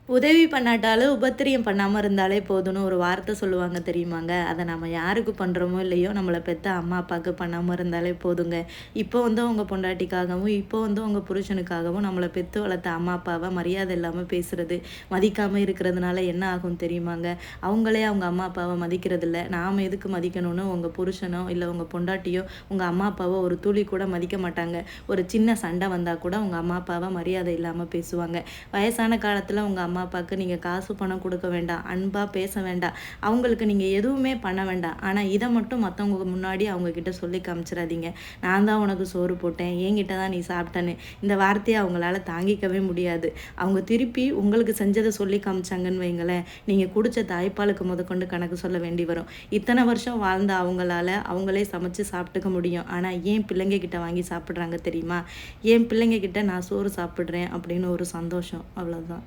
உதவி பண்ணாட்டாலும் உபத்திரியம் பண்ணாம இருந்தாலே போதும்னு ஒரு வார்த்தை சொல்லுவாங்க தெரியுமாங்க? அத நம்ம யாருக்கு பண்றோமோ இல்லையோ, நம்மள பெத்த அம்மா, அப்பாவுக்கு பண்ணாம இருந்தாலே போதுங்க. இப்போ வந்து உங்க பொண்டாட்டிக்காகவும், இப்போ வந்து உங்க புருஷனுக்காகவும் நம்மள பெத்து வளர்த்த அம்மா, அப்பாவ மரியாதை இல்லாம பேசுறது, மதிக்காம இருக்கிறதுனால என்ன ஆகும் தெரியுமாங்க? அவங்களே அவங்க அம்மா, அப்பாவ மதிக்கிறதில்ல. நாம எதுக்கு மதிக்கணும்னு உங்க புருஷனோ, இல்ல உங்க பொண்டாட்டியோ, உங்க அம்மா, அப்பாவோ ஒரு துளி கூட மதிக்க மாட்டாங்க. ஒரு சின்ன சண்டை வந்தா கூட உங்க அம்மா, அப்பாவ மரியாதை இல்லாம பேசுவாங்க. வயசான காலத்துல உங்க அம்மா, அப்பாவுக்கு நீங்க காசு, பணம் குடுக்க வேண்டாம். அன்பா பேச வேண்டாம். அவங்களுக்கு நீங்க எதுவுமே பண்ண வேண்டாம். ஆனா, இத மட்டும் மத்தவங்க முன்னாடி அவங்க கிட்ட சொல்லி காமிச்சிறாதீங்க. நான் தான் உனக்கு சோறு போட்டேன். என்கிட்ட தான் நீ சாப்பிட்டன்னு. இந்த வார்த்தைய அவங்களால தாங்கிக்கவே முடியாது. அவங்க திருப்பி உங்களுக்கு செஞ்சத சொல்லி காமிச்சாங்கன்னு வைங்களேன், நீங்க குடிச்ச தாய்ப்பாலுக்கு முதற்கொண்டு கணக்கு சொல்ல வேண்டி வரும். இத்தன வருஷம் வாழ்ந்த அவங்களால அவங்களே சமைச்சு சாப்பிட்டுக்க முடியும். ஆனா, ஏன் பிள்ளைங்க கிட்ட வாங்கி சாப்பிடுறாங்க தெரியுமா? என் பிள்ளைங்க கிட்ட நான் சோறு சாப்பிடுறேன் அப்படின்னு ஒரு சந்தோஷம். அவ்வளோதான்.